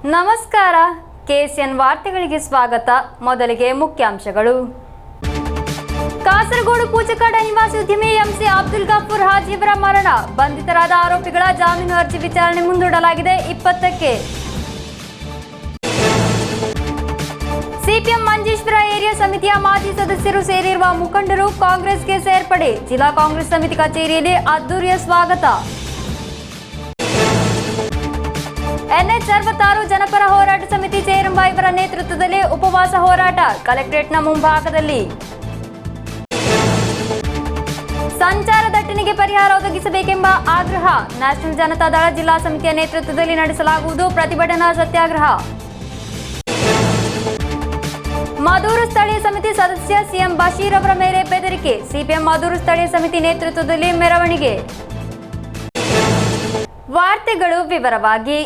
ನಮಸ್ಕಾರ, ಕೆಎಸ್ಎನ್ ವಾರ್ತೆಗಳಿಗೆ ಸ್ವಾಗತ. ಮೊದಲಿಗೆ ಮುಖ್ಯಾಂಶಗಳು. ಕಾಸರಗೋಡು ಪೂಜಕಾಡ ನಿವಾಸಿ ಉದ್ಯಮಿ ಎಂಸಿ ಅಬ್ದುಲ್ ಗಫೂರ್ ಹಾಜಿಯವರ ಮರಣ. ಬಂಧಿತರಾದ ಆರೋಪಿಗಳ ಜಾಮೀನು ಅರ್ಜಿ ವಿಚಾರಣೆ ಮುಂದೂಡಲಾಗಿದೆ 20ಕ್ಕೆ. ಸಿಪಿಎಂ ಮಂಜೇಶ್ವರ ಏರಿಯಾ ಸಮಿತಿಯ ಮಾಜಿ ಸದಸ್ಯರು ಸೇರಿರುವ ಮುಖಂಡರು ಕಾಂಗ್ರೆಸ್ಗೆ ಸೇರ್ಪಡೆ. ಜಿಲ್ಲಾ ಕಾಂಗ್ರೆಸ್ ಸಮಿತಿ ಕಚೇರಿಯಲ್ಲಿ ಅದ್ದೂರಿಯ ಸ್ವಾಗತ. NH66 ಜನಪರ ಹೋರಾಟ ಸಮಿತಿ ಚೇರಂಬ ಇವರ ನೇತೃತ್ವದಲ್ಲಿ ಉಪವಾಸ ಹೋರಾಟ ಕಲೆಕ್ಟರೇಟ್ನ ಮುಂಭಾಗದಲ್ಲಿ. ಸಂಚಾರ ದಟ್ಟಣೆಗೆ ಪರಿಹಾರ ಒದಗಿಸಬೇಕೆಂಬ ಆಗ್ರಹ. ನ್ಯಾಷನಲ್ ಜನತಾ ದಳ ಜಿಲ್ಲಾ ಸಮಿತಿಯ ನೇತೃತ್ವದಲ್ಲಿ ನಡೆಸಲಾಗುವುದು ಪ್ರತಿಭಟನಾ ಸತ್ಯಾಗ್ರಹ. ಮದೂರು ಸ್ಥಳೀಯ ಸಮಿತಿ ಸದಸ್ಯ ಸಿಎಂ ಬಶೀರ್ ಅವರ ಮೇಲೆ ಬೆದರಿಕೆ. ಸಿಪಿಎಂ ಮದೂರು ಸ್ಥಳೀಯ ಸಮಿತಿ ನೇತೃತ್ವದಲ್ಲಿ ಮೆರವಣಿಗೆ. ವಾರ್ತೆಗಳು ವಿವರವಾಗಿ.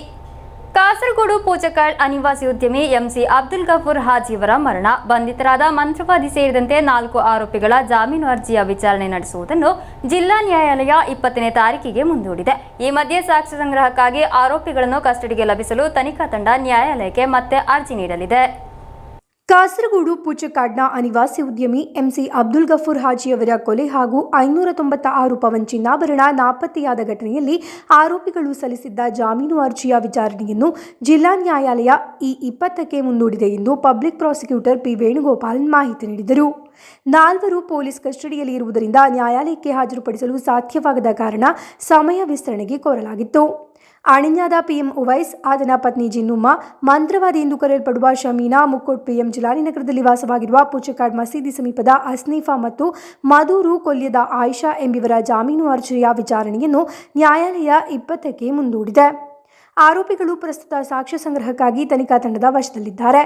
ಕಾಸರಗೋಡು ಪೂಜಕಾಡ್ ಅನಿವಾಸಿ ಉದ್ಯಮಿ ಎಂಸಿ ಅಬ್ದುಲ್ ಗಫೂರ್ ಹಾಜಿಯವರ ಮರಣ. ಬಂಧಿತರಾದ ಮಂತ್ರವಾದಿ ಸೇರಿದಂತೆ 4 ಆರೋಪಿಗಳ ಜಾಮೀನು ಅರ್ಜಿಯ ವಿಚಾರಣೆ ನಡೆಸುವುದನ್ನು ಜಿಲ್ಲಾ ನ್ಯಾಯಾಲಯ 20ನೇ ತಾರೀಕಿಗೆ ಮುಂದೂಡಿದೆ. ಈ ಮಧ್ಯೆ ಸಾಕ್ಷ್ಯ ಸಂಗ್ರಹಕ್ಕಾಗಿ ಆರೋಪಿಗಳನ್ನು ಕಸ್ಟಡಿಗೆ ಲಭಿಸಲು ತನಿಖಾ ತಂಡ ನ್ಯಾಯಾಲಯಕ್ಕೆ ಮತ್ತೆ ಅರ್ಜಿ ನೀಡಲಿದೆ. ಕಾಸರಗೋಡು ಪೂಚಕಾಡ್ನ ಅನಿವಾಸಿ ಉದ್ಯಮಿ ಎಂಸಿ ಅಬ್ದುಲ್ ಗಫೂರ್ ಹಾಜಿಯವರ ಕೊಲೆ ಹಾಗೂ 596 ಪವನ್ ಚಿನ್ನಾಭರಣ ನಾಪತ್ತೆಯಾದ ಘಟನೆಯಲ್ಲಿ ಆರೋಪಿಗಳು ಸಲ್ಲಿಸಿದ್ದ ಜಾಮೀನು ಅರ್ಜಿಯ ವಿಚಾರಣೆಯನ್ನು ಜಿಲ್ಲಾ ನ್ಯಾಯಾಲಯ ಈ 20ಕ್ಕೆ ಮುಂದೂಡಿದೆ ಎಂದು ಪಬ್ಲಿಕ್ ಪ್ರಾಸಿಕ್ಯೂಟರ್ ಪಿ ವೇಣುಗೋಪಾಲ್ ಮಾಹಿತಿ ನೀಡಿದರು. 4 ಪೊಲೀಸ್ ಕಸ್ಟಡಿಯಲ್ಲಿ ಇರುವುದರಿಂದ ನ್ಯಾಯಾಲಯಕ್ಕೆ ಹಾಜರುಪಡಿಸಲು ಸಾಧ್ಯವಾಗದ ಕಾರಣ ಸಮಯ ವಿಸ್ತರಣೆಗೆ ಕೋರಲಾಗಿತ್ತು. ಅಣಿನ್ಯಾದ ಪಿಎಂ ಉವೈಸ್, ಆತನ ಪತ್ನಿ ಜಿನ್ನುಮ್ಮ, ಮಂತ್ರವಾದಿ ಎಂದು ಕರೆಯಲ್ಪಡುವ ಶಮೀನಾ, ಮುಕ್ಕೋಟ್ ಪಿಎಂ ಜಿಲಾನಿನಗರದಲ್ಲಿ ವಾಸವಾಗಿರುವ ಪೂಚಕಾಡ್ ಮಸೀದಿ ಸಮೀಪದ ಅಸ್ನೀಫಾ ಮತ್ತು ಮದೂರು ಕೊಲ್ಯದ ಆಯಿಷಾ ಎಂಬಿವರ ಜಾಮೀನು ಅರ್ಜಿಯ ವಿಚಾರಣೆಯನ್ನು ನ್ಯಾಯಾಲಯ 20ಕ್ಕೆ ಮುಂದೂಡಿದೆ. ಆರೋಪಿಗಳು ಪ್ರಸ್ತುತ ಸಾಕ್ಷ್ಯ ಸಂಗ್ರಹಕ್ಕಾಗಿ ತನಿಖಾ ತಂಡದ ವಶದಲ್ಲಿದ್ದಾರೆ.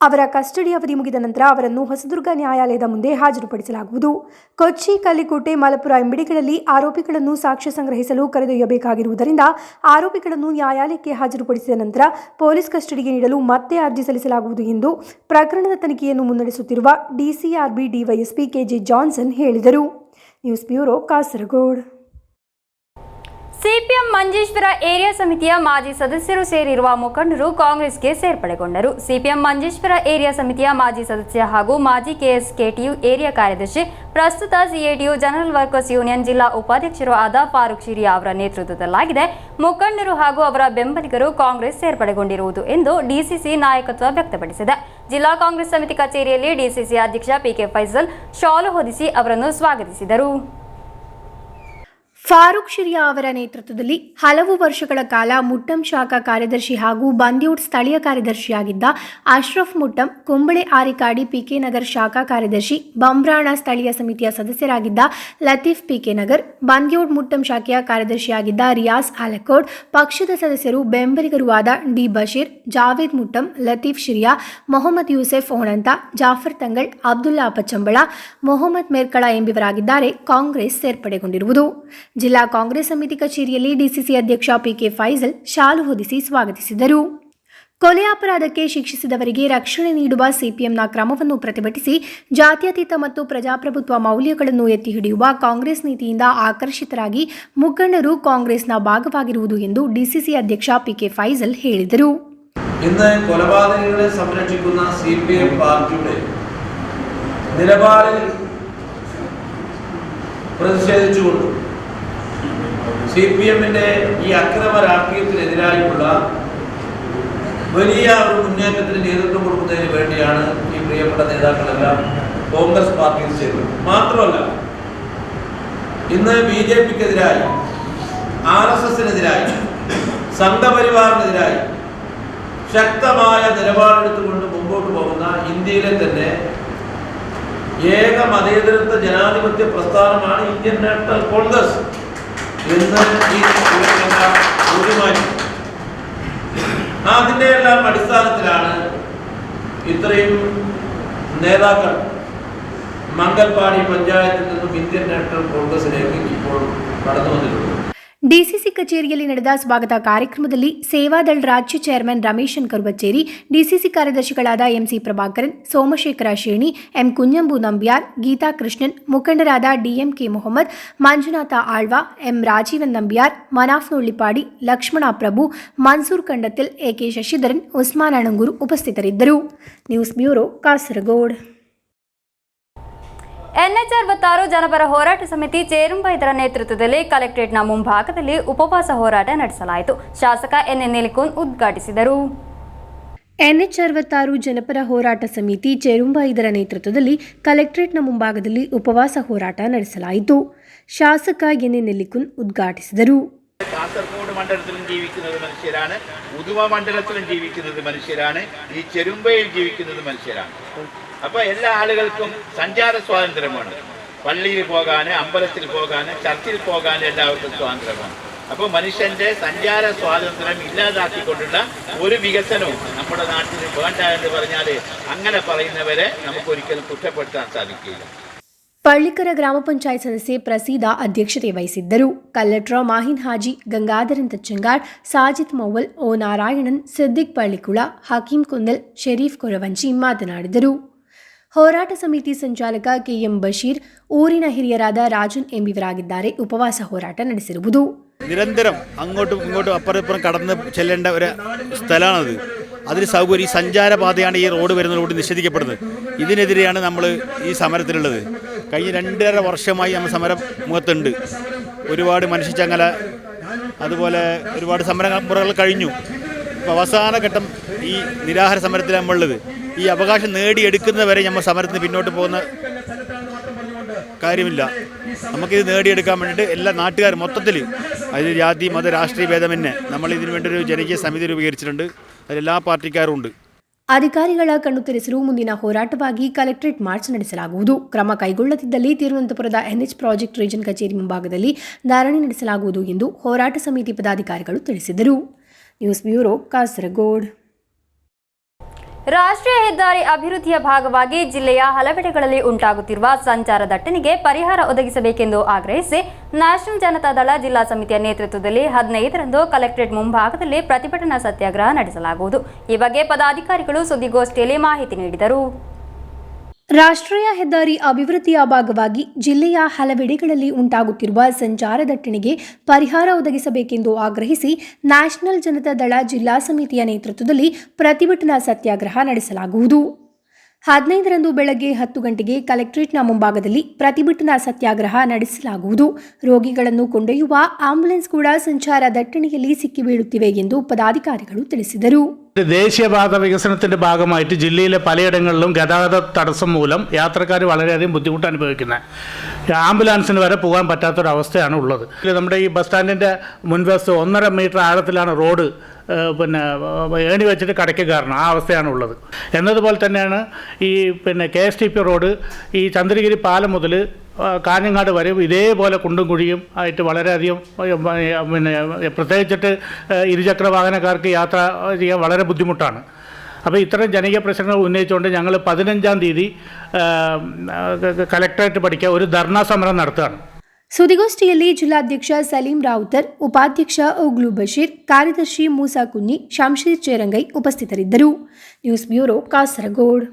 ಅವರ ಕಸ್ಟಡಿ ಅವಧಿ ಮುಗಿದ ನಂತರ ಅವರನ್ನು ಹೊಸದುರ್ಗ ನ್ಯಾಯಾಲಯದ ಮುಂದೆ ಹಾಜರುಪಡಿಸಲಾಗುವುದು. ಕೊಚ್ಚಿ, ಕಲ್ಲಿಕೋಟೆ, ಮಲಪುರ ಎಂಬಿಡಿಗಳಲ್ಲಿ ಆರೋಪಿಗಳನ್ನು ಸಾಕ್ಷ್ಯ ಸಂಗ್ರಹಿಸಲು ಕರೆದೊಯ್ಯಬೇಕಾಗಿರುವುದರಿಂದ ಆರೋಪಿಗಳನ್ನು ನ್ಯಾಯಾಲಯಕ್ಕೆ ಹಾಜರುಪಡಿಸಿದ ನಂತರ ಪೊಲೀಸ್ ಕಸ್ಟಡಿಗೆ ನೀಡಲು ಮತ್ತೆ ಅರ್ಜಿ ಸಲ್ಲಿಸಲಾಗುವುದು ಎಂದು ಪ್ರಕರಣದ ತನಿಖೆಯನ್ನು ಮುನ್ನಡೆಸುತ್ತಿರುವ ಡಿಸಿಆರ್ಬಿ ಡಿವೈಎಸ್ಪಿ ಕೆಜೆ ಜಾನ್ಸನ್ ಹೇಳಿದರು. News bureau, Kasaragod. CPM Manjeshwar area ಸಮಿತಿಯ ಮಾಜಿ ಸದಸ್ಯರು ಸೇರಿರುವ ಮುಖಂಡರು ಕಾಂಗ್ರೆಸ್ಗೆ ಸೇರ್ಪಡೆಗೊಂಡರು. ಸಿಪಿಎಂ ಮಂಜೇಶ್ವರ ಏರಿಯಾ ಸಮಿತಿಯ ಮಾಜಿ ಸದಸ್ಯ ಹಾಗೂ ಮಾಜಿ ಕೆಎಸ್ಕೆಟಿಯು ಏರಿಯಾ ಕಾರ್ಯದರ್ಶಿ, ಪ್ರಸ್ತುತ ಸಿಎಟಿಯು ಜನರಲ್ ವರ್ಕರ್ಸ್ ಯೂನಿಯನ್ ಜಿಲ್ಲಾ ಉಪಾಧ್ಯಕ್ಷರು ಆದ ಫಾರೂಕ್ ಶಿರಿಯಾ ಅವರ ನೇತೃತ್ವದಲ್ಲಾಗಿದೆ. ಮುಖಂಡರು ಹಾಗೂ ಅವರ ಬೆಂಬಲಿಗರು ಕಾಂಗ್ರೆಸ್ ಸೇರ್ಪಡೆಗೊಂಡಿರುವುದು ಎಂದು ಡಿಸಿಸಿ ನಾಯಕತ್ವ ವ್ಯಕ್ತಪಡಿಸಿದೆ. ಜಿಲ್ಲಾ ಕಾಂಗ್ರೆಸ್ ಸಮಿತಿ ಕಚೇರಿಯಲ್ಲಿ ಡಿಸಿಸಿ ಅಧ್ಯಕ್ಷ ಪಿಕೆ ಫೈಸಲ್ ಶಾಲು ಹೊದಿಸಿ ಅವರನ್ನು ಸ್ವಾಗತಿಸಿದರು. ಫಾರೂಕ್ ಶಿರಿಯಾ ಅವರ ನೇತೃತ್ವದಲ್ಲಿ ಹಲವು ವರ್ಷಗಳ ಕಾಲ ಮುಟ್ಟಂ ಶಾಖಾ ಕಾರ್ಯದರ್ಶಿ ಹಾಗೂ ಬಂದ್ಯೂಡ್ ಸ್ಥಳೀಯ ಕಾರ್ಯದರ್ಶಿಯಾಗಿದ್ದ ಅಶ್ರಫ್ ಮುಟ್ಟಂ, ಕುಂಬಳೆ ಆರಿಕಾಡಿ ಪಿಕೆ ನಗರ್ ಶಾಖಾ ಕಾರ್ಯದರ್ಶಿ, ಬಂಬ್ರಾಣ ಸ್ಥಳೀಯ ಸಮಿತಿಯ ಸದಸ್ಯರಾಗಿದ್ದ ಲತೀಫ್ ಪಿಕೆ ನಗರ್, ಬಂದ್ಯೂಡ್ ಮುಟ್ಟಂ ಶಾಖೆಯ ಕಾರ್ಯದರ್ಶಿಯಾಗಿದ್ದ ರಿಯಾಸ್ ಆಲಕೋಡ್, ಪಕ್ಷದ ಸದಸ್ಯರು ಬೆಂಬಲಿಗರೂ ಆದ ಡಿ ಬಶೀರ್, ಜಾವೇದ್ ಮುಟ್ಟಂ, ಲತೀಫ್ ಶಿರಿಯಾ, ಮೊಹಮ್ಮದ್ ಯೂಸೆಫ್ ಓಣಂತ, ಜಾಫರ್ ತಂಗಳ್, ಅಬ್ದುಲ್ಲಾ ಪಚ್ಚಂಬಳ, ಮೊಹಮ್ಮದ್ ಮೇರ್ಕಳ ಎಂಬಿವರಾಗಿದ್ದಾರೆ ಕಾಂಗ್ರೆಸ್ ಸೇರ್ಪಡೆಗೊಂಡಿರುವುದು. ಜಿಲ್ಲಾ ಕಾಂಗ್ರೆಸ್ ಸಮಿತಿ ಕಚೇರಿಯಲ್ಲಿ ಡಿಸಿಸಿ ಅಧ್ಯಕ್ಷ ಪಿಕೆ ಫೈಸಲ್ ಶಾಲು ಹೊದಿಸಿ ಸ್ವಾಗತಿಸಿದರು. ಕೊಲೆ ಅಪರಾಧಕ್ಕೆ ಶಿಕ್ಷಿಸಿದವರಿಗೆ ರಕ್ಷಣೆ ನೀಡುವ ಸಿಪಿಎಂನ ಕ್ರಮವನ್ನು ಪ್ರತಿಭಟಿಸಿ ಜಾತ್ಯತೀತ ಮತ್ತು ಪ್ರಜಾಪ್ರಭುತ್ವ ಮೌಲ್ಯಗಳನ್ನು ಎತ್ತಿ ಹಿಡಿಯುವ ಕಾಂಗ್ರೆಸ್ ನೀತಿಯಿಂದ ಆಕರ್ಷಿತರಾಗಿ ಮುಖಂಡರು ಕಾಂಗ್ರೆಸ್ನ ಭಾಗವಾಗಿರುವುದು ಎಂದು ಡಿಸಿಸಿ ಅಧ್ಯಕ್ಷ ಪಿಕೆ ಫೈಸಲ್ ಹೇಳಿದರು. ഇന്ന് കൊലപാതകങ്ങളെ സംരക്ഷിക്കുന്ന സിപിഎം പാർട്ടിയുടെ നിലപാടിൽ പ്രതിഷേധിച്ചുകൊണ്ട് സിപിഎമ്മിൻ്റെ ഈ അക്രമ രാഷ്ട്രീയത്തിനെതിരായിട്ടുള്ള വലിയ ഒരു മുന്നേറ്റത്തിന് നേതൃത്വം കൊടുക്കുന്നതിന് വേണ്ടിയാണ് ഈ പ്രിയപ്പെട്ട നേതാക്കളെല്ലാം കോൺഗ്രസ് പാർട്ടിയിൽ ചേരുന്നത്. മാത്രമല്ല, ഇന്ന് BJPക്കെതിരായി, RSSനെതിരായി, സംഘപരിവാറിനെതിരായി ശക്തമായ നിലപാടെടുത്തുകൊണ്ട് മുമ്പോട്ട് പോകുന്ന ഇന്ത്യയിലെ തന്നെ ഏക മതേതരത്വ ജനാധിപത്യ പ്രസ്ഥാനമാണ് ഇന്ത്യൻ നാഷണൽ കോൺഗ്രസ് എന്ന് ഈ തീരുമാനിച്ചു. അതിൻ്റെ എല്ലാം അടിസ്ഥാനത്തിലാണ് ഇത്രയും നേതാക്കൾ മംഗൽപാടി പഞ്ചായത്തിൽ നിന്നും ഇന്ത്യൻ നാഷണൽ കോൺഗ്രസിലേക്ക് ഇപ്പോൾ കടന്നു വന്നിട്ടുള്ളത്. ಡಿಸಿಸಿ ಕಚೇರಿಯಲ್ಲಿ ನಡೆದ ಸ್ವಾಗತ ಕಾರ್ಯಕ್ರಮದಲ್ಲಿ ಸೇವಾದಳ ರಾಜ್ಯ ಚೇರ್ಮನ್ ರಮೇಶನ್ ಕರುಬಚ್ಚೇರಿ, ಡಿಸಿಸಿ ಕಾರ್ಯದರ್ಶಿಗಳಾದ ಎಂಸಿ ಪ್ರಭಾಕರನ್, ಸೋಮಶೇಖರ ಶೇಣಿ, ಎಂ ಕುಂಜಂಬು ನಂಬ್ಯಾರ್, ಗೀತಾ ಕೃಷ್ಣನ್, ಮುಖಂಡರಾದ ಡಿಎಂಕೆ ಮೊಹಮ್ಮದ್, ಮಂಜುನಾಥ ಆಳ್ವ, ಎಂ ರಾಜೀವನ್ ನಂಬ್ಯಾರ್, ಮನಾಫ್ ನುಳ್ಳಿಪಾಡಿ, ಲಕ್ಷ್ಮಣ ಪ್ರಭು, ಮನ್ಸೂರ್ ಕಂಡತಿಲ್, ಎಕೆ ಶಶಿಧರನ್, ಉಸ್ಮಾನ್ ಅಣಂಗೂರು ಉಪಸ್ಥಿತರಿದ್ದರು. News bureau, Kasaragod. NH66 ಜನಪರ ಹೋರಾಟ ಸಮಿತಿ ಚೇರುಂಬ ಇದರ ನೇತೃತ್ವದಲ್ಲಿ ಕಲೆಕ್ಟರೇಟ್ನ ಮುಂಭಾಗದಲ್ಲಿ ಉಪವಾಸ ಹೋರಾಟ ನಡೆಸಲಾಯಿತು. ಶಾಸಕ ಎನ್ ನೆಲಿಕುನ್ ಉದ್ಘಾಟಿಸಿದರು. NH66 ಜನಪರ ಹೋರಾಟ ಸಮಿತಿ ಚೇರುಂಬ ಇದರ ನೇತೃತ್ವದಲ್ಲಿ ಕಲೆಕ್ಟರೇಟ್ನ ಮುಂಭಾಗದಲ್ಲಿ ಉಪವಾಸ ಹೋರಾಟ ನಡೆಸಲಾಯಿತು. ಶಾಸಕ ಎನ್ ನೆಲಿಕುನ್ ಉದ್ಘಾಟಿಸಿದರು. കാസർഗോഡ് മണ്ഡലത്തിലും ജീവിക്കുന്നത് മനുഷ്യരാണ്, ഉദുമ മണ്ഡലത്തിലും ജീവിക്കുന്നത് മനുഷ്യരാണ്, ഈ ചെരുമ്പയിൽ ജീവിക്കുന്നത് മനുഷ്യരാണ്. അപ്പോൾ എല്ലാ ആളുകൾക്കും സഞ്ചാര സ്വാതന്ത്ര്യമുണ്ട്. പള്ളിയിൽ പോകാൻ, അമ്പലത്തിൽ പോകാൻ, ചർച്ചിൽ പോകാൻ എല്ലാവർക്കും സ്വാതന്ത്ര്യമാണ്. അപ്പോൾ മനുഷ്യൻ്റെ സഞ്ചാര സ്വാതന്ത്ര്യം ഇല്ലാതാക്കിക്കൊണ്ടുള്ള ഒരു വികസനവും നമ്മുടെ നാട്ടിൽ വേണ്ട എന്ന് പറഞ്ഞാൽ അങ്ങനെ പറയുന്നവരെ നമുക്കൊരിക്കലും കുറ്റപ്പെടുത്താൻ സാധിക്കില്ല. ಪಳ್ಳಿಕರ ಗ್ರಾಮ ಪಂಚಾಯತ್ ಸದಸ್ಯೆ ಪ್ರಸೀದಾ ಅಧ್ಯಕ್ಷತೆ ವಹಿಸಿದ್ದರು. ಕಲೆಕ್ಟರ್ ಮಾಹಿನ್ ಹಾಜಿ, ಗಂಗಾಧರನ್ ತಚ್ಚಂಗಾಡ್, ಸಾಜಿತ್ ಮೌವಲ್, ಓ ನಾರಾಯಣನ್, ಸಿದ್ದಿಕ್ ಪಳ್ಳಿಕುಳ, ಹಕೀಂ ಕುಂದಲ್, ಶರೀಫ್ ಕೊರವಂಜಿ ಮಾತನಾಡಿದರು. ಹೋರಾಟ ಸಮಿತಿ ಸಂಚಾಲಕ ಕೆಎಂ ಬಶೀರ್, ಊರಿನ ಹಿರಿಯರಾದ ರಾಜನ್ ಎಂಬಿವರಾಗಿದ್ದಾರೆ. ಉಪವಾಸ ಹೋರಾಟ ನಡೆಸಿರುವುದು നിരന്തരം അങ്ങോട്ടും ഇങ്ങോട്ടും അപ്പുറം കടന്ന് ചെല്ലേണ്ട ഒരു സ്ഥലമാണത്. അതിന് സൗകര്യം, ഈ സഞ്ചാരപാതയാണ് ഈ റോഡ് വരുന്നതോട് നിഷേധിക്കപ്പെടുന്നത്. ഇതിനെതിരെയാണ് നമ്മൾ ഈ സമരത്തിലുള്ളത്. കഴിഞ്ഞ 2.5 വർഷമായി നമ്മൾ സമരം മുഖത്തുണ്ട്. ഒരുപാട് മനുഷ്യച്ചങ്ങല, അതുപോലെ ഒരുപാട് സമരമുറകൾ കഴിഞ്ഞു. ഇപ്പോൾ അവസാന ഘട്ടം ഈ നിരാഹാര സമരത്തിലാണ് നമ്മളുള്ളത്. ഈ അവകാശം നേടിയെടുക്കുന്നവരെ നമ്മൾ സമരത്തിന് പിന്നോട്ട് പോകുന്ന കാര്യമില്ല. നമുക്കിത് നേടിയെടുക്കാൻ വേണ്ടിയിട്ട് എല്ലാ നാട്ടുകാരും മൊത്തത്തിൽ, അതിൽ ജാതി മത രാഷ്ട്രീയ ഭേദമന്യേ നമ്മൾ ഇതിനു വേണ്ടി ഒരു ജനകീയ സമിതി രൂപീകരിച്ചിട്ടുണ്ട്. അതിലെല്ലാ പാർട്ടിക്കാരും ഉണ്ട്. ಅಧಿಕಾರಿಗಳ ಕಣ್ಣು ತೆರೆಸಲು ಮುಂದಿನ ಹೋರಾಟವಾಗಿ ಕಲೆಕ್ಟರೇಟ್ ಮಾರ್ಚ್ ನಡೆಸಲಾಗುವುದು. ಕ್ರಮ ಕೈಗೊಳ್ಳದಿದ್ದಲ್ಲಿ ತಿರುವನಂತಪುರದ NH ಪ್ರಾಜೆಕ್ಟ್ ರೀಜನ್ ಕಚೇರಿ ಮುಂಭಾಗದಲ್ಲಿ ಧರಣಿ ನಡೆಸಲಾಗುವುದು ಎಂದು ಹೋರಾಟ ಸಮಿತಿ ಪದಾಧಿಕಾರಿಗಳು ತಿಳಿಸಿದರು. News bureau, Kasaragod. ರಾಷ್ಟ್ರೀಯ ಹೆದ್ದಾರಿ ಅಭಿವೃದ್ಧಿಯ ಭಾಗವಾಗಿ ಜಿಲ್ಲೆಯ ಹಲವೆಡೆಗಳಲ್ಲಿ ಉಂಟಾಗುತ್ತಿರುವ ಸಂಚಾರ ದಟ್ಟಣೆಗೆ ಪರಿಹಾರ ಒದಗಿಸಬೇಕೆಂದು ಆಗ್ರಹಿಸಿ ನ್ಯಾಷನಲ್ ಜನತಾದಳ ಜಿಲ್ಲಾ ಸಮಿತಿಯ ನೇತೃತ್ವದಲ್ಲಿ 15ರಂದು ಕಲೆಕ್ಟರೇಟ್ ಮುಂಭಾಗದಲ್ಲಿ ಪ್ರತಿಭಟನಾ ಸತ್ಯಾಗ್ರಹ ನಡೆಸಲಾಗುವುದು. ಈ ಬಗ್ಗೆ ಪದಾಧಿಕಾರಿಗಳು ಸುದ್ದಿಗೋಷ್ಠಿಯಲ್ಲಿ ಮಾಹಿತಿ ನೀಡಿದರು. ರಾಷ್ಟ್ರೀಯ ಹೆದ್ದಾರಿ ಅಭಿವೃದ್ಧಿಯ ಭಾಗವಾಗಿ ಜಿಲ್ಲೆಯ ಹಲವೆಡೆಗಳಲ್ಲಿ ಉಂಟಾಗುತ್ತಿರುವ ಸಂಚಾರ ದಟ್ಟಣೆಗೆ ಪರಿಹಾರ ಒದಗಿಸಬೇಕೆಂದು ಆಗ್ರಹಿಸಿ ನ್ಯಾಷನಲ್ ಜನತಾದಳ ಜಿಲ್ಲಾ ಸಮಿತಿಯ ನೇತೃತ್ವದಲ್ಲಿ ಪ್ರತಿಭಟನಾ ಸತ್ಯಾಗ್ರಹ ನಡೆಸಲಾಗುವುದು. 15ರಂದು ಬೆಳಗ್ಗೆ 10 ಗಂಟೆಗೆ ಕಲೆಕ್ಟರೇಟ್ನ ಮುಂಭಾಗದಲ್ಲಿ ಪ್ರತಿಭಟನಾ ಸತ್ಯಾಗ್ರಹ ನಡೆಸಲಾಗುವುದು. ರೋಗಿಗಳನ್ನು ಕೊಂಡೊಯ್ಯುವ ಆಂಬ್ಯುಲೆನ್ಸ್ ಕೂಡ ಸಂಚಾರ ದಟ್ಟಣೆಯಲ್ಲಿ ಸಿಕ್ಕಿಬೀಳುತ್ತಿವೆ ಎಂದು പദാധികാരികൾ ತಿಳಿಸಿದರು. ദേശീയപാത വികസനത്തിൻ്റെ ഭാഗമായിട്ട് ജില്ലയിലെ പലയിടങ്ങളിലും ഗതാഗത തടസ്സം മൂലം യാത്രക്കാർ വളരെയധികം ബുദ്ധിമുട്ട് അനുഭവിക്കുന്നത്. ആംബുലൻസിന് വരെ പോകാൻ പറ്റാത്തൊരവസ്ഥയാണ് ഉള്ളത്. നമ്മുടെ ഈ ബസ് സ്റ്റാൻഡിൻ്റെ മുൻവശത്ത് 1.5 മീറ്റർ ആഴത്തിലാണ് റോഡ് ഏണി വെച്ചിട്ട് കടയ്ക്ക് കയറണം. ആ അവസ്ഥയാണ് ഉള്ളത്. എന്നതുപോലെ തന്നെയാണ് ഈ KSTP റോഡ് ഈ ചന്ദ്രഗിരി പാലം മുതൽ കാഞ്ഞങ്ങാട് വരെ ഇതേപോലെ കുണ്ടും കുഴിയും ആയിട്ട് വളരെയധികം പ്രത്യേകിച്ചിട്ട് ഇരുചക്ര വാഹനക്കാർക്ക് യാത്ര ചെയ്യാൻ വളരെ ബുദ്ധിമുട്ടാണ്. അപ്പോൾ ഇത്തരം ജനകീയ പ്രശ്നങ്ങൾ ഉന്നയിച്ചുകൊണ്ട് ഞങ്ങൾ 15-ാം തീയതി കലക്ടറേറ്റ് പഠിക്കുക ഒരു ധർണാ സമരം നടത്തുകയാണ്. ಸುದ್ದಿಗೋಷ್ಠಿಯಲ್ಲಿ ಜಿಲ್ಲಾಧ್ಯಕ್ಷ ಸಲೀಂ ರಾವುತರ್, ಉಪಾಧ್ಯಕ್ಷ ಓಗ್ಲು ಬಶೀರ್, ಕಾರ್ಯದರ್ಶಿ ಮೂಸಾ ಕುನ್ನಿ, ಶಂಶೀರ್ ಚೇರಂಗೈ ಉಪಸ್ಥಿತರಿದ್ದರು. News bureau, Kasaragod.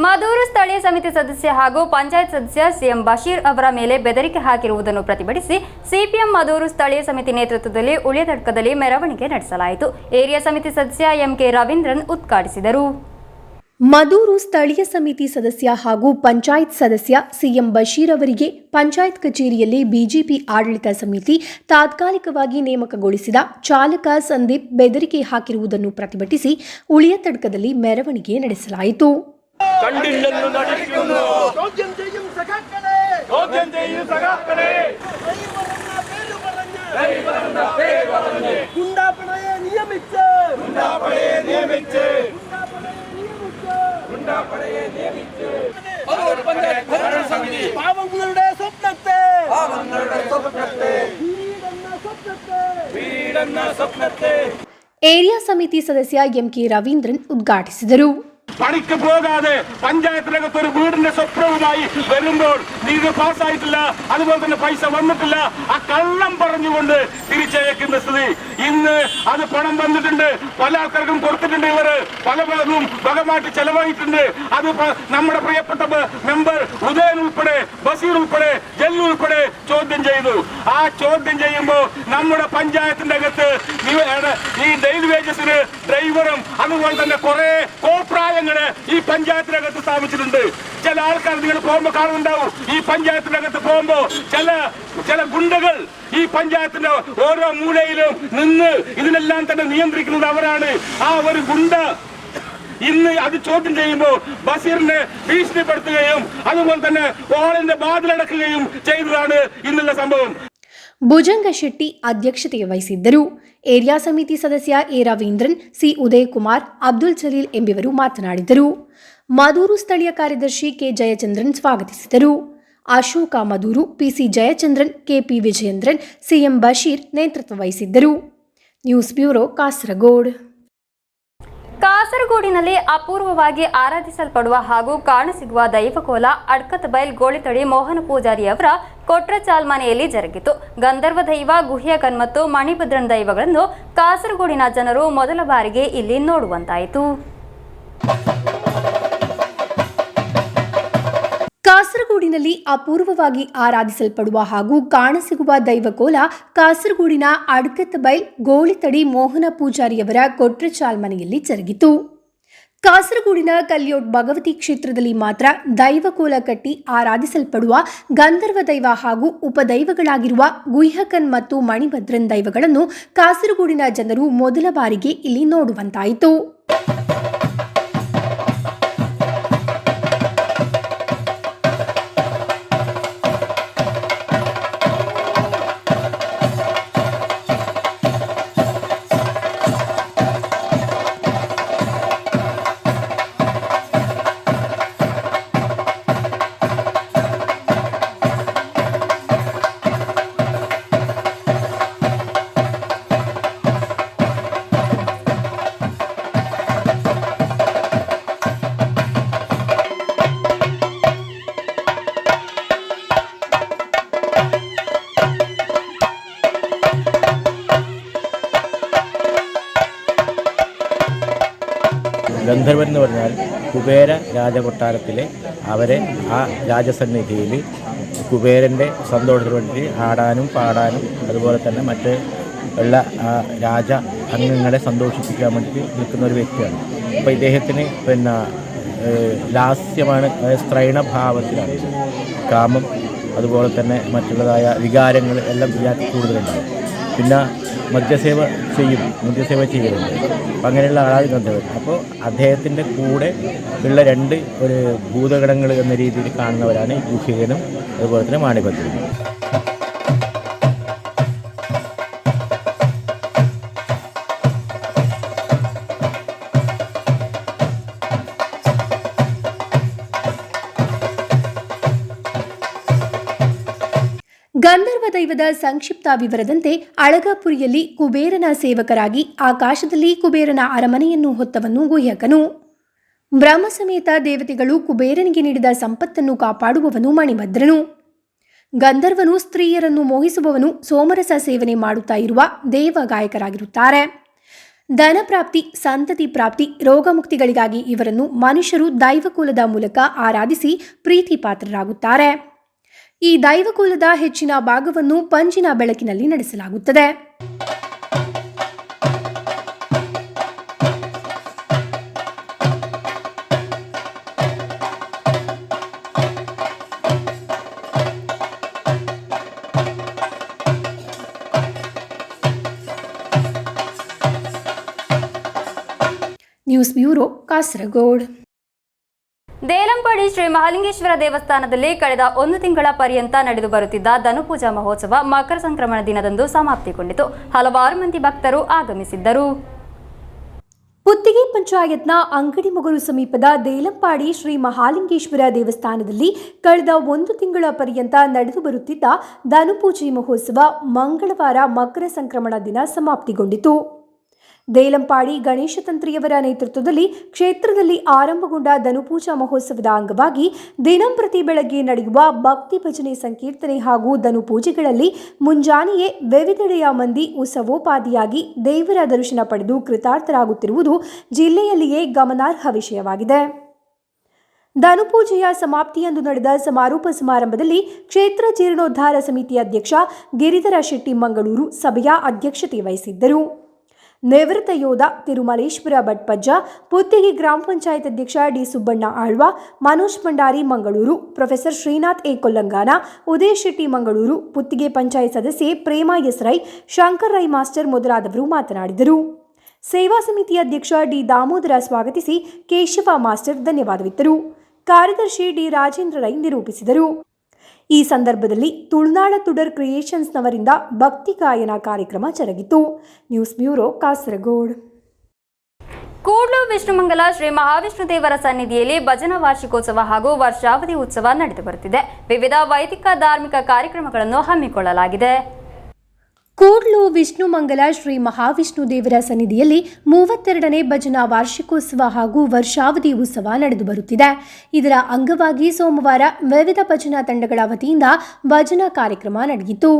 ಮದೂರು ಸ್ಥಳೀಯ ಸಮಿತಿ ಸದಸ್ಯ ಹಾಗೂ ಪಂಚಾಯತ್ ಸದಸ್ಯ ಸಿಎಂ ಬಶೀರ್ ಅವರ ಮೇಲೆ ಬೆದರಿಕೆ ಹಾಕಿರುವುದನ್ನು ಪ್ರತಿಭಟಿಸಿ ಸಿಪಿಎಂ ಮದೂರು ಸ್ಥಳೀಯ ಸಮಿತಿ ನೇತೃತ್ವದಲ್ಲಿ ಉಳಿಯತಡ್ಕದಲ್ಲಿ ಮೆರವಣಿಗೆ ನಡೆಸಲಾಯಿತು. ಏರಿಯಾ ಸಮಿತಿ ಸದಸ್ಯ ಎಂಕೆ ರವೀಂದ್ರನ್ ಉದ್ಘಾಟಿಸಿದರು. ಮದೂರು ಸ್ಥಳೀಯ ಸಮಿತಿ ಸದಸ್ಯ ಹಾಗೂ ಪಂಚಾಯತ್ ಸದಸ್ಯ ಸಿಎಂ ಬಶೀರ್ ಅವರಿಗೆ ಪಂಚಾಯತ್ ಕಚೇರಿಯಲ್ಲಿ ಬಿಜೆಪಿ ಆಡಳಿತ ಸಮಿತಿ ತಾತ್ಕಾಲಿಕವಾಗಿ ನೇಮಕಗೊಳಿಸಿದ ಚಾಲಕ ಸಂದೀಪ್ ಬೆದರಿಕೆ ಹಾಕಿರುವುದನ್ನು ಪ್ರತಿಭಟಿಸಿ ಉಳಿಯತಡ್ಕದಲ್ಲಿ ಮೆರವಣಿಗೆ ನಡೆಸಲಾಯಿತು. പാവങ്ങളുടെ സ്വപ്നത്തെ ಏರಿಯಾ ಸಮಿತಿ ಸದಸ್ಯ ಎಂಕೆ ರವೀಂದ್ರನ್ ಉದ್ಘಾಟಿಸಿದರು. പണിക്ക് പോകാതെ പഞ്ചായത്തിനകത്ത് ഒരു വീടിന്റെ സ്വപ്നവുമായി വരുമ്പോൾ ഇത് പാസ്സായിട്ടില്ല, അതുപോലെ തന്നെ പൈസ വന്നിട്ടില്ല, ആ കള്ളം പറഞ്ഞുകൊണ്ട് തിരിച്ചയക്കുന്ന സ്ഥിതി. ഇന്ന് അത് പണം വന്നിട്ടുണ്ട്, പല ആൾക്കാർക്കും കൊടുത്തിട്ടുണ്ട്, ഇവര് പലതും വകമാറ്റി ചെലവായിട്ടുണ്ട്. അത് നമ്മുടെ പ്രിയപ്പെട്ട മെമ്പർ ഉദയൻ ഉൾപ്പെടെ, ബഷീർ ഉൾപ്പെടെ, ജല്ലു ഉൾപ്പെടെ ചോദ്യം ചെയ്തു. ആ ചോദ്യം ചെയ്യുമ്പോൾ നമ്മുടെ പഞ്ചായത്തിന്റെ അകത്ത് ഈ ഡെയിലി വേജസിന് ഡ്രൈവറും അതുപോലെ തന്നെ കുറെ കോപ്രായങ്ങള് ഈ പഞ്ചായത്തിനകത്ത് സ്ഥാപിച്ചിട്ടുണ്ട്. ചില ആൾക്കാർ നിങ്ങൾ പോകുമ്പോൾ കാണുന്നുണ്ടാവും, ഈ പഞ്ചായത്തിനകത്ത് പോകുമ്പോ ചില ഗുണ്ടകൾ ഈ പഞ്ചായത്തിന്റെ ഓരോ മൂലയിലും നിന്ന് ഇതിനെല്ലാം തന്നെ നിയന്ത്രിക്കുന്നത് അവരാണ്. ആ ഒരു ഗുണ്ട ഇന്ന് അത് ചോദ്യം ചെയ്യുമ്പോൾ ബഷീറിനെ ഭീഷണിപ്പെടുത്തുകയും അതുപോലെ തന്നെ ഓളിന്റെ ബാതിലടക്കുകയും ചെയ്തതാണ് ഇന്നുള്ള സംഭവം. ಭುಜಂಗ ಶೆಟ್ಟಿ ಅಧ್ಯಕ್ಷತೆ ವಹಿಸಿದ್ದರು. ಏರಿಯಾ ಸಮಿತಿ ಸದಸ್ಯ ಎ ರವೀಂದ್ರನ್, ಸಿ ಉದಯಕುಮಾರ್, ಅಬ್ದುಲ್ ಜಲೀಲ್ ಎಂಬಿವರು ಮಾತನಾಡಿದರು. ಮದೂರು ಸ್ಥಳೀಯ ಕಾರ್ಯದರ್ಶಿ ಕೆ ಜಯಚಂದ್ರನ್ ಸ್ವಾಗತಿಸಿದರು. Ashoka Madur, PC Jayachandran, KP Vijayendran, CM Basheer ನೇತೃತ್ವ ವಹಿಸಿದ್ದರು. News bureau, Kasaragod. ಕಾಸರಗೋಡಿನಲ್ಲಿ ಅಪೂರ್ವವಾಗಿ ಆರಾಧಿಸಲ್ಪಡುವ ಹಾಗೂ ಕಾಣಸಿಗುವ ದೈವಕೋಲ ಅಡ್ಕತ್ಬೈಲ್ ಗೋಳಿತಡಿ ಮೋಹನ ಪೂಜಾರಿಯವರ ಕೊಟ್ರಚಾಲ್ ಮನೆಯಲ್ಲಿ ಜರುಗಿತು. ಗಂಧರ್ವ ದೈವ, ಗುಹ್ಯಕನ್ ಮತ್ತು ಮಣಿಭದ್ರನ್ ದೈವಗಳನ್ನು ಕಾಸರಗೋಡಿನ ಜನರು ಮೊದಲ ಬಾರಿಗೆ ಇಲ್ಲಿ ನೋಡುವಂತಾಯಿತು. ಕಾಸರಗೋಡಿನಲ್ಲಿ ಅಪೂರ್ವವಾಗಿ ಆರಾಧಿಸಲ್ಪಡುವ ಹಾಗೂ ಕಾಣಸಿಗುವ ದೈವಕೋಲ ಕಾಸರಗೋಡಿನ ಅಡ್ಕತ್ಬೈಲ್ ಗೋಳಿತಡಿ ಮೋಹನ ಪೂಜಾರಿಯವರ ಕೊಟ್ರಚಾಲ್ ಮನೆಯಲ್ಲಿ ಜರುಗಿತು. ಕಾಸರಗೋಡಿನ ಕಲ್ಯೋಟ್ ಭಗವತಿ ಕ್ಷೇತ್ರದಲ್ಲಿ ಮಾತ್ರ ದೈವಕೋಲ ಕಟ್ಟಿ ಆರಾಧಿಸಲ್ಪಡುವ ಗಂಧರ್ವ ದೈವ ಹಾಗೂ ಉಪದೈವಗಳಾಗಿರುವ ಗುಹ್ಯಕನ್ ಮತ್ತು ಮಣಿಭದ್ರನ್ ದೈವಗಳನ್ನು ಕಾಸರಗೋಡಿನ ಜನರು ಮೊದಲ ಬಾರಿಗೆ ಇಲ್ಲಿ ನೋಡುವಂತಾಯಿತು. ഗന്ധർവൻ എന്ന് പറഞ്ഞാൽ കുബേര രാജകൊട്ടാരത്തിലെ അവരെ ആ രാജസന്നിധിയിൽ കുബേരൻ്റെ സന്തോഷത്തിന് വേണ്ടി ആടാനും പാടാനും അതുപോലെ തന്നെ മറ്റ് ഉള്ള രാജ അംഗങ്ങളെ സന്തോഷിപ്പിക്കാൻ വേണ്ടി നിൽക്കുന്ന ഒരു വ്യക്തിയാണ്. അപ്പോൾ ഇദ്ദേഹത്തിന് പിന്നെ ലാസ്യമാണ്, സ്ത്രൈണഭാവത്തിലാണ്. കാമം അതുപോലെ തന്നെ മറ്റുള്ളതായ വികാരങ്ങൾ എല്ലാം ഇതിനകത്ത് കൂടുതലുണ്ടാകും. പിന്നെ മദ്യസേവ ചെയ്യലുണ്ട്. അപ്പം അങ്ങനെയുള്ള ആളാണ് ഗന്ധർവൻ. അപ്പോൾ അദ്ദേഹത്തിൻ്റെ കൂടെ ഉള്ള രണ്ട് ഒരു ഭൂതഗണങ്ങൾ എന്ന രീതിയിൽ കാണുന്നവരാണ് ഈ ഗുഹ്യകനും അതുപോലെ തന്നെ മണിഭദ്രനും. ಗಂಧರ್ವ ದೈವದ ಸಂಕ್ಷಿಪ್ತ ವಿವರದಂತೆ ಅಳಗಾಪುರಿಯಲ್ಲಿ ಕುಬೇರನ ಸೇವಕರಾಗಿ ಆಕಾಶದಲ್ಲಿ ಕುಬೇರನ ಅರಮನೆಯನ್ನು ಹೊತ್ತವನು ಗುಹ್ಯಕನು. ಬ್ರಹ್ಮ ಸಮೇತ ದೇವತೆಗಳು ಕುಬೇರನಿಗೆ ನೀಡಿದ ಸಂಪತ್ತನ್ನು ಕಾಪಾಡುವವನು ಮಣಿಭದ್ರನು. ಗಂಧರ್ವನು ಸ್ತ್ರೀಯರನ್ನು ಮೋಹಿಸುವವನು ಸೋಮರಸ ಸೇವನೆ ಮಾಡುತ್ತಾ ಇರುವ ದೇವ ಗಾಯಕರಾಗಿರುತ್ತಾರೆ. ಧನ ಪ್ರಾಪ್ತಿ, ಸಂತತಿ ಪ್ರಾಪ್ತಿ, ರೋಗಮುಕ್ತಿಗಳಿಗಾಗಿ ಇವರನ್ನು ಮನುಷ್ಯರು ದೈವಕುಲದ ಮೂಲಕ ಆರಾಧಿಸಿ ಪ್ರೀತಿ ಪಾತ್ರರಾಗುತ್ತಾರೆ. ಈ ದೈವಕುಲದ ಹೆಚ್ಚಿನ ಭಾಗವನ್ನು ಪಂಜಿನ ಬೆಳಕಿನಲ್ಲಿ ನಡೆಸಲಾಗುತ್ತದೆ. News bureau, Kasaragod. ದೇಲಂಪಾಡಿ ಶ್ರೀ ಮಹಾಲಿಂಗೇಶ್ವರ ದೇವಸ್ಥಾನದಲ್ಲಿ ಕಳೆದ 1 ತಿಂಗಳ ಪರ್ಯಂತ ನಡೆದು ಬರುತ್ತಿದ್ದ ಧನುಪೂಜಾ ಮಹೋತ್ಸವ ಮಕರ ಸಂಕ್ರಮಣ ದಿನದಂದು ಸಮಾಪ್ತಿಗೊಂಡಿತು. ಹಲವಾರು ಮಂದಿ ಭಕ್ತರು ಆಗಮಿಸಿದ್ದರು. ಪುತ್ತಿಗೆ ಪಂಚಾಯತ್ನ ಅಂಗಡಿಮೊಗರು ಸಮೀಪದ ದೇಲಂಪಾಡಿ ಶ್ರೀ ಮಹಾಲಿಂಗೇಶ್ವರ ದೇವಸ್ಥಾನದಲ್ಲಿ ಕಳೆದ 1 ತಿಂಗಳ ಪರ್ಯಂತ ನಡೆದು ಬರುತ್ತಿದ್ದ ಧನುಪೂಜೆ ಮಹೋತ್ಸವ ಮಂಗಳವಾರ ಮಕರ ಸಂಕ್ರಮಣ ದಿನ ಸಮಾಪ್ತಿಗೊಂಡಿತು. ದೇಲಂಪಾಡಿ ಗಣೇಶ ತಂತ್ರಿಯವರ ನೇತೃತ್ವದಲ್ಲಿ ಕ್ಷೇತ್ರದಲ್ಲಿ ಆರಂಭಗೊಂಡ ದನುಪೂಜಾ ಮಹೋತ್ಸವದ ಅಂಗವಾಗಿ ದಿನಂಪ್ರತಿ ಬೆಳಗ್ಗೆ ನಡೆಯುವ ಭಕ್ತಿ ಭಜನೆ ಸಂಕೀರ್ತನೆ ಹಾಗೂ ದನುಪೂಜೆಗಳಲ್ಲಿ ಮುಂಜಾನೆಯೇ ವಿವಿಧೆಡೆಯ ಮಂದಿ ಉತ್ಸವೋಪಾದಿಯಾಗಿ ದೇವರ ದರ್ಶನ ಪಡೆದು ಕೃತಾರ್ಥರಾಗುತ್ತಿರುವುದು ಜಿಲ್ಲೆಯಲ್ಲಿಯೇ ಗಮನಾರ್ಹ ವಿಷಯವಾಗಿದೆ. ದನುಪೂಜೆಯ ಸಮಾಪ್ತಿಯಂದು ನಡೆದ ಸಮಾರೋಪ ಸಮಾರಂಭದಲ್ಲಿ ಕ್ಷೇತ್ರ ಜೀರ್ಣೋದ್ಧಾರ ಸಮಿತಿ ಅಧ್ಯಕ್ಷ ಗಿರಿಧರ ಶೆಟ್ಟಿ ಮಂಗಳೂರು ಸಭೆಯ ಅಧ್ಯಕ್ಷತೆ ವಹಿಸಿದ್ದರು. ನಿವೃತ್ತ ಯೋಧ ತಿರುಮಲೇಶ್ವರ ಭಟ್ಪಜ್ಜ, ಪುತ್ತಿಗೆ ಗ್ರಾಮ ಪಂಚಾಯತ್ ಅಧ್ಯಕ್ಷ D Subbanna Alva, Manoj Bhandari Mangaluru, professor Srinath A Kollangana, Uday Shetty Mangaluru, Puthige panchayat ಸದಸ್ಯೆ ಪ್ರೇಮಾ ಎಸ್ ರೈ, ಶಂಕರ್ ರೈ ಮಾಸ್ಟರ್ ಮೊದಲಾದವರು ಮಾತನಾಡಿದರು. ಸೇವಾ ಸಮಿತಿ ಅಧ್ಯಕ್ಷ ಡಿ ದಾಮೋದರ ಸ್ವಾಗತಿಸಿ ಕೇಶವ ಮಾಸ್ಟರ್ ಧನ್ಯವಾದವಿತ್ತರು. ಕಾರ್ಯದರ್ಶಿ ಡಿ ರಾಜೇಂದ್ರ ರೈ ನಿರೂಪಿಸಿದರು. ಈ ಸಂದರ್ಭದಲ್ಲಿ ತುಳುನಾಡ ತುಡರ್ ಕ್ರಿಯೇಷನ್ಸ್ನವರಿಂದ ಭಕ್ತಿ ಗಾಯನ ಕಾರ್ಯಕ್ರಮ ಜರುಗಿತು. News bureau, Kasaragod. ಕೂಡ್ಲು ವಿಷ್ಣುಮಂಗಲ ಶ್ರೀ ಮಹಾವಿಷ್ಣು ದೇವರ ಸನ್ನಿಧಿಯಲ್ಲಿ ಭಜನಾ ವಾರ್ಷಿಕೋತ್ಸವ ಹಾಗೂ ವರ್ಷಾವಧಿ ಉತ್ಸವ ನಡೆದು ಬರುತ್ತಿದೆ. ವಿವಿಧ ವೈದಿಕ ಧಾರ್ಮಿಕ ಕಾರ್ಯಕ್ರಮಗಳನ್ನು ಹಮ್ಮಿಕೊಳ್ಳಲಾಗಿದೆ. ಕೂಡ್ಲು ವಿಷ್ಣುಮಂಗಲ ಶ್ರೀ ಮಹಾವಿಷ್ಣು ದೇವರ ಸನ್ನಿಧಿಯಲ್ಲಿ 32ನೇ ಭಜನಾ ವಾರ್ಷಿಕೋತ್ಸವ ಹಾಗೂ ವರ್ಷಾವಧಿ ಉತ್ಸವ ನಡೆದು ಬರುತ್ತಿದೆ. ಇದರ ಅಂಗವಾಗಿ ಸೋಮವಾರ ವಿವಿಧ ಭಜನಾ ತಂಡಗಳ ವತಿಯಿಂದ ಭಜನಾ ಕಾರ್ಯಕ್ರಮ ನಡೆಯಿತು.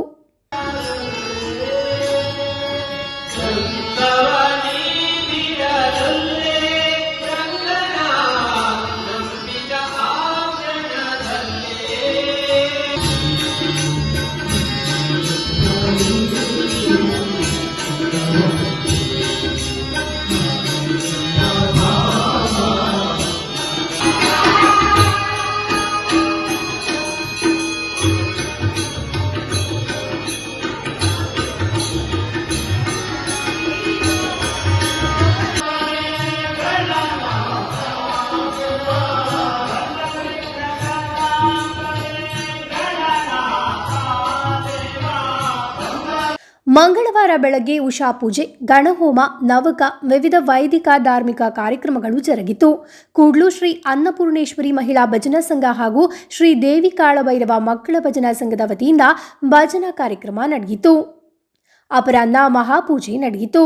ಮಂಗಳವಾರ ಬೆಳಗ್ಗೆ ಉಷಾ ಪೂಜೆ, ಗಣಹೋಮ, ನವಕ, ವಿವಿಧ ವೈದಿಕ ಧಾರ್ಮಿಕ ಕಾರ್ಯಕ್ರಮಗಳು ಜರುಗಿತು. ಕೂಡ್ಲು ಶ್ರೀ ಅನ್ನಪೂರ್ಣೇಶ್ವರಿ ಮಹಿಳಾ ಭಜನಾ ಸಂಘ ಹಾಗೂ ಶ್ರೀ ದೇವಿ ಕಾಳಭೈರವ ಮಕ್ಕಳ ಭಜನಾ ಸಂಘದ ವತಿಯಿಂದ ಭಜನಾ ಕಾರ್ಯಕ್ರಮ ನಡೆಯಿತು. ಅಪರಾಹ್ನ ಮಹಾಪೂಜೆ ನಡೆಯಿತು.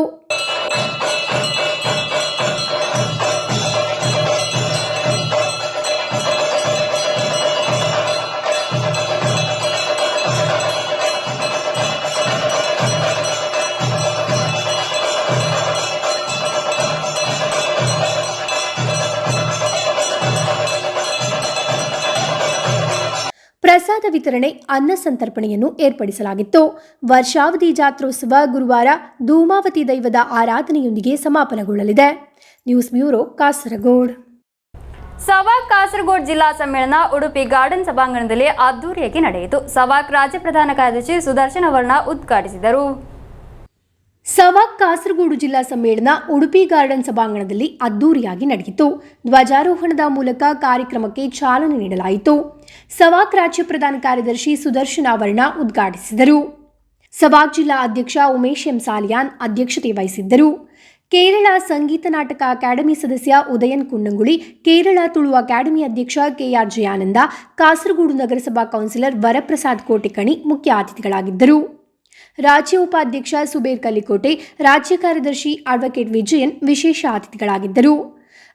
ಪ್ರಸಾದ ವಿತರಣೆ, ಅನ್ನ ಸಂತರ್ಪಣೆಯನ್ನು ಏರ್ಪಡಿಸಲಾಗಿತ್ತು. ವರ್ಷಾವಧಿ ಜಾತ್ರೋತ್ಸವ ಗುರುವಾರ ಧೂಮಾವತಿ ದೈವದ ಆರಾಧನೆಯೊಂದಿಗೆ ಸಮಾಪನಗೊಳ್ಳಲಿದೆ. News bureau, Kasaragod. ಸವಾಕ್ ಕಾಸರಗೋಡು ಜಿಲ್ಲಾ ಸಮ್ಮೇಳನ ಉಡುಪಿ ಗಾರ್ಡನ್ ಸಭಾಂಗಣದಲ್ಲಿ ಅದ್ದೂರಿಯಾಗಿ ನಡೆಯಿತು. ಸವಾಕ್ ರಾಜ್ಯ ಪ್ರಧಾನ ಕಾರ್ಯದರ್ಶಿ ಸುದರ್ಶನ ವರ್ಣ ಉದ್ಘಾಟಿಸಿದರು. ಸವಾಕ್ ಕಾಸರಗೋಡು ಜಿಲ್ಲಾ ಸಮ್ಮೇಳನ ಉಡುಪಿ ಗಾರ್ಡನ್ ಸಭಾಂಗಣದಲ್ಲಿ ಅದ್ದೂರಿಯಾಗಿ ನಡೆಯಿತು. ಧ್ವಜಾರೋಹಣದ ಮೂಲಕ ಕಾರ್ಯಕ್ರಮಕ್ಕೆ ಚಾಲನೆ ನೀಡಲಾಯಿತು. ಸವಾಕ್ ರಾಜ್ಯ ಪ್ರಧಾನ ಕಾರ್ಯದರ್ಶಿ ಸುದರ್ಶನ ವರ್ಣ ಉದ್ಘಾಟಿಸಿದರು. ಸವಾಕ್ ಜಿಲ್ಲಾ ಅಧ್ಯಕ್ಷ ಉಮೇಶ್ ಎಂ ಸಾಲಿಯಾನ್ ಅಧ್ಯಕ್ಷತೆ ವಹಿಸಿದ್ದರು. ಕೇರಳ ಸಂಗೀತ ನಾಟಕ ಅಕಾಡೆಮಿ ಸದಸ್ಯ ಉದಯನ್ ಕುನ್ನಂಗುಳಿ, ಕೇರಳ ತುಳು ಅಕಾಡೆಮಿ ಅಧ್ಯಕ್ಷ ಕೆಆರ್ ಜಯಾನಂದ, ಕಾಸರಗೋಡು ನಗರಸಭಾ ಕೌನ್ಸಿಲರ್ ವರಪ್ರಸಾದ್ ಕೋಟೆಕಣಿ ಮುಖ್ಯ ಅತಿಥಿಗಳಾಗಿದ್ದರು. ರಾಜ್ಯ ಉಪಾಧ್ಯಕ್ಷ ಸುಬೇರ್ ಕಲ್ಲಿಕೋಟೆ, ರಾಜ್ಯ ಕಾರ್ಯದರ್ಶಿ ಅಡ್ವೊಕೇಟ್ ವಿಜಯನ್ ವಿಶೇಷ ಅತಿಥಿಗಳಾಗಿದ್ದರು.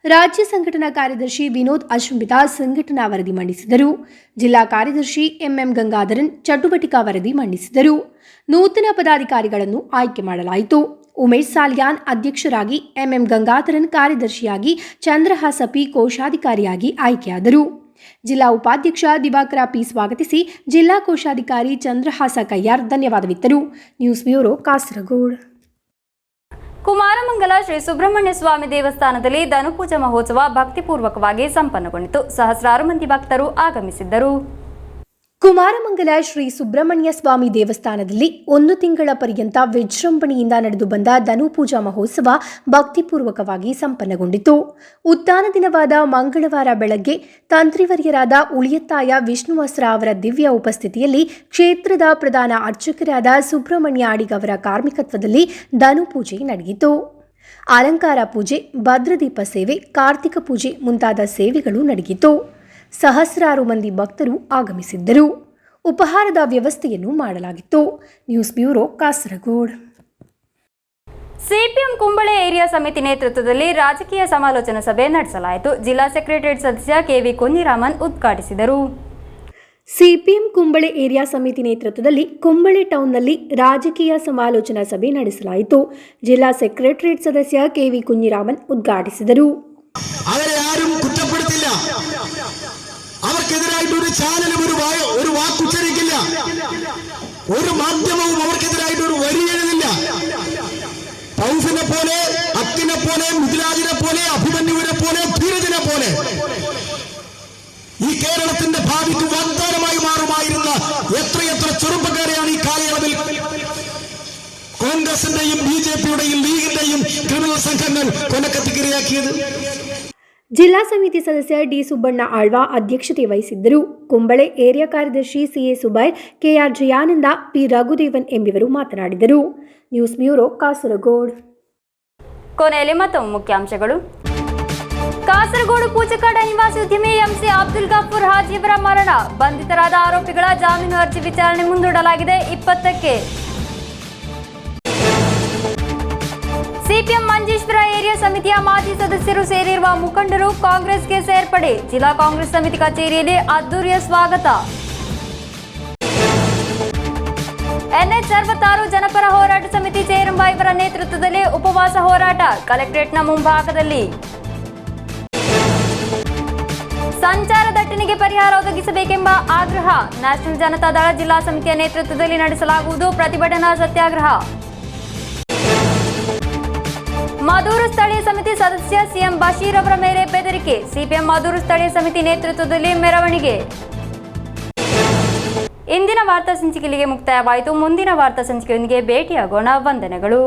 ರಾಜ್ಯ ಸಂಘಟನಾ ಕಾರ್ಯದರ್ಶಿ ವಿನೋದ್ ಅಶ್ವಂಬಿತಾ ಸಂಘಟನಾ ವರದಿ ಮಂಡಿಸಿದರು. ಜಿಲ್ಲಾ ಕಾರ್ಯದರ್ಶಿ ಎಂಎಂ ಗಂಗಾಧರನ್ ಚಟುವಟಿಕಾ ವರದಿ ಮಂಡಿಸಿದರು. ನೂತನ ಪದಾಧಿಕಾರಿಗಳನ್ನು ಆಯ್ಕೆ ಮಾಡಲಾಯಿತು. ಉಮೇಶ್ ಸಾಲಿಯಾನ್ ಅಧ್ಯಕ್ಷರಾಗಿ, ಎಂಎಂ ಗಂಗಾಧರನ್ ಕಾರ್ಯದರ್ಶಿಯಾಗಿ, ಚಂದ್ರಹಾಸ ಪಿ ಕೋಶಾಧಿಕಾರಿಯಾಗಿ ಆಯ್ಕೆಯಾದರು. ಜಿಲ್ಲಾ ಉಪಾಧ್ಯಕ್ಷ ದಿವಾಕರ ಪಿ ಸ್ವಾಗತಿಸಿ, ಜಿಲ್ಲಾ ಕೋಶಾಧಿಕಾರಿ ಚಂದ್ರಹಾಸ ಕಯ್ಯಾರ್ ಧನ್ಯವಾದವಿತ್ತರು. News bureau, Kasaragod. ಕುಮಾರಮಂಗಲ ಶ್ರೀ ಸುಬ್ರಹ್ಮಣ್ಯ ಸ್ವಾಮಿ ದೇವಸ್ಥಾನದಲ್ಲಿ ಧನುಪೂಜಾ ಮಹೋತ್ಸವ ಭಕ್ತಿಪೂರ್ವಕವಾಗಿ ಸಂಪನ್ನಗೊಂಡಿತು. ಸಹಸ್ರಾರು ಮಂದಿ ಭಕ್ತರು ಆಗಮಿಸಿದ್ದರು. ಕುಮಾರಮಂಗಲ ಶ್ರೀ ಸುಬ್ರಹ್ಮಣ್ಯ ಸ್ವಾಮಿ ದೇವಸ್ಥಾನದಲ್ಲಿ 1 ತಿಂಗಳ ಪರ್ಯಂತ ವಿಜೃಂಭಣೆಯಿಂದ ನಡೆದು ಬಂದ ಧನುಪೂಜಾ ಮಹೋತ್ಸವ ಭಕ್ತಿಪೂರ್ವಕವಾಗಿ ಸಂಪನ್ನಗೊಂಡಿತು. ಉತ್ಥಾನ ದಿನವಾದ ಮಂಗಳವಾರ ಬೆಳಗ್ಗೆ ತಂತ್ರಿವರ್ಯರಾದ ಉಳಿಯತ್ತಾಯ ವಿಷ್ಣುವಸ್ತ್ರ ಅವರ ದಿವ್ಯ ಉಪಸ್ಥಿತಿಯಲ್ಲಿ ಕ್ಷೇತ್ರದ ಪ್ರಧಾನ ಅರ್ಚಕರಾದ ಸುಬ್ರಹ್ಮಣ್ಯ ಅಡಿಗ ಅವರ ಕಾರ್ಮಿಕತ್ವದಲ್ಲಿ ಧನುಪೂಜೆ ನಡೆಯಿತು. ಅಲಂಕಾರ ಪೂಜೆ, ಭದ್ರದೀಪ ಸೇವೆ, ಕಾರ್ತಿಕ ಪೂಜೆ ಮುಂತಾದ ಸೇವೆಗಳು ನಡೆಯಿತು. ಸಹಸ್ರಾರು ಮಂದಿ ಭಕ್ತರು ಆಗಮಿಸಿದ್ದರು. ಉಪಹಾರದ ವ್ಯವಸ್ಥೆಯನ್ನು ಮಾಡಲಾಗಿತ್ತು. News bureau, Kasaragod. CPM Kumbla area ಸಮಿತಿ ನೇತೃತ್ವದಲ್ಲಿ ರಾಜಕೀಯ ಸಮಾಲೋಚನಾ ಸಭೆ ನಡೆಸಲಾಯಿತು. ಜಿಲ್ಲಾ ಸೆಕ್ರೆಟರಿಯೇಟ್ ಸದಸ್ಯ ಕೆವಿ ಕುನ್ನಿರಾಮನ್ ಉದ್ಘಾಟಿಸಿದರು. ಸಿಪಿಎಂ ಕುಂಬಳೆ ಏರಿಯಾ ಸಮಿತಿ ನೇತೃತ್ವದಲ್ಲಿ ಕುಂಬಳೆ ಟೌನ್ನಲ್ಲಿ ರಾಜಕೀಯ ಸಮಾಲೋಚನಾ ಸಭೆ ನಡೆಸಲಾಯಿತು. ಜಿಲ್ಲಾ ಸೆಕ್ರೆಟರಿಯೇಟ್ ಸದಸ್ಯ ಕೆವಿ ಕುನ್ನಿರಾಮನ್ ಉದ್ಘಾಟಿಸಿದರು. അവരെ ആരും കുറ്റപ്പെടുത്തില്ല. അവർക്കെതിരായിട്ട് ഒരു ചാനലും ഒരു വാക്കുച്ചരിക്കില്ല. ഒരു മാധ്യമവും അവർക്കെതിരായിട്ട് ഒരു വരി എഴുതില്ല. പൗസിനെ പോലെ, അക്കിനെ പോലെ, മിഥിലാജിനെ പോലെ, അഭിമന്യുവിനെ പോലെ, ധീരജിനെ പോലെ ഈ കേരളത്തിന്റെ ഭാവിക്ക് വാഗ്ദാനമായി മാറുമായിരുന്ന എത്രയെത്ര ചെറുപ്പക്കാരെയാണ് ഈ കാലയളവിൽ കോൺഗ്രസിന്റെയും ബിജെപിയുടെയും ലീഗിന്റെയും ക്രിമിനൽ സംഘങ്ങൾ കൊലക്കത്തിക്കിരയാക്കിയത്. ಜಿಲ್ಲಾ ಸಮಿತಿ ಸದಸ್ಯ ಡಿ ಸುಬ್ಬಣ್ಣ ಆಳ್ವ ಅಧ್ಯಕ್ಷತೆ ವಹಿಸಿದ್ದರು. ಕುಂಬಳೆ ಏರಿಯಾ ಕಾರ್ಯದರ್ಶಿ CA Zubair, KR Jayananda, P Raghudevan ಎಂಬಿವರು ಮಾತನಾಡಿದರು. News bureau, Kasaragod. ಕೊನೆಯಲ್ಲಿ ಮತ್ತೊಮ್ಮೆ ಮುಖ್ಯಾಂಶಗಳು. ಕಾಸರಗೋಡು ಪೂಚಕಾಡ ನಿವಾಸಿ ಉದ್ಯಮಿ ಎಂಸಿ ಅಬ್ದುಲ್ ಗಫೂರ್ ಹಾಜಿಯವರ ಮರಣ. ಬಂಧಿತರಾದ ಆರೋಪಿಗಳ ಜಾಮೀನು ಅರ್ಜಿ ವಿಚಾರಣೆ ಮುಂದೂಡಲಾಗಿದೆ 20ಕ್ಕೆ. ಸಿಪಿಎಂ ಮಂಜೇಶ್ವರ ಏರಿಯಾ ಸಮಿತಿಯ ಮಾಜಿ ಸದಸ್ಯರು ಸೇರಿರುವ ಮುಖಂಡರು ಕಾಂಗ್ರೆಸ್ಗೆ ಸೇರ್ಪಡೆ. ಜಿಲ್ಲಾ ಕಾಂಗ್ರೆಸ್ ಸಮಿತಿ ಕಚೇರಿಯಲ್ಲಿ ಅದ್ದೂರಿಯ ಸ್ವಾಗತ. NH66 ಜನಪರ ಹೋರಾಟ ಸಮಿತಿ ಚೇರಂಬ ಇವರ ನೇತೃತ್ವದಲ್ಲಿ ಉಪವಾಸ ಹೋರಾಟ ಕಲೆಕ್ಟರೇಟ್ನ ಮುಂಭಾಗದಲ್ಲಿ. ಸಂಚಾರ ದಟ್ಟಣೆಗೆ ಪರಿಹಾರ ಒದಗಿಸಬೇಕೆಂಬ ಆಗ್ರಹ. ನ್ಯಾಷನಲ್ ಜನತಾ ದಳ ಜಿಲ್ಲಾ ಸಮಿತಿಯ ನೇತೃತ್ವದಲ್ಲಿ ನಡೆಸಲಾಗುವುದು ಪ್ರತಿಭಟನಾ ಸತ್ಯಾಗ್ರಹ. ಮಧೂರು ಸ್ಥಳೀಯ ಸಮಿತಿ ಸದಸ್ಯ ಸಿಎಂ ಬಶೀರ್ ಅವರ ಮೇಲೆ ಬೆದರಿಕೆ. ಸಿಪಿಎಂ ಮಧೂರು ಸ್ಥಳೀಯ ಸಮಿತಿ ನೇತೃತ್ವದಲ್ಲಿ ಮೆರವಣಿಗೆ. ಇಂದಿನ ವಾರ್ತಾ ಸಂಚಿಕೆಗೆ ಮುಕ್ತಾಯವಾಯಿತು. ಮುಂದಿನ ವಾರ್ತಾ ಸಂಚಿಕೆಯೊಂದಿಗೆ ಭೇಟಿಯಾಗೋಣ. ವಂದನೆಗಳು.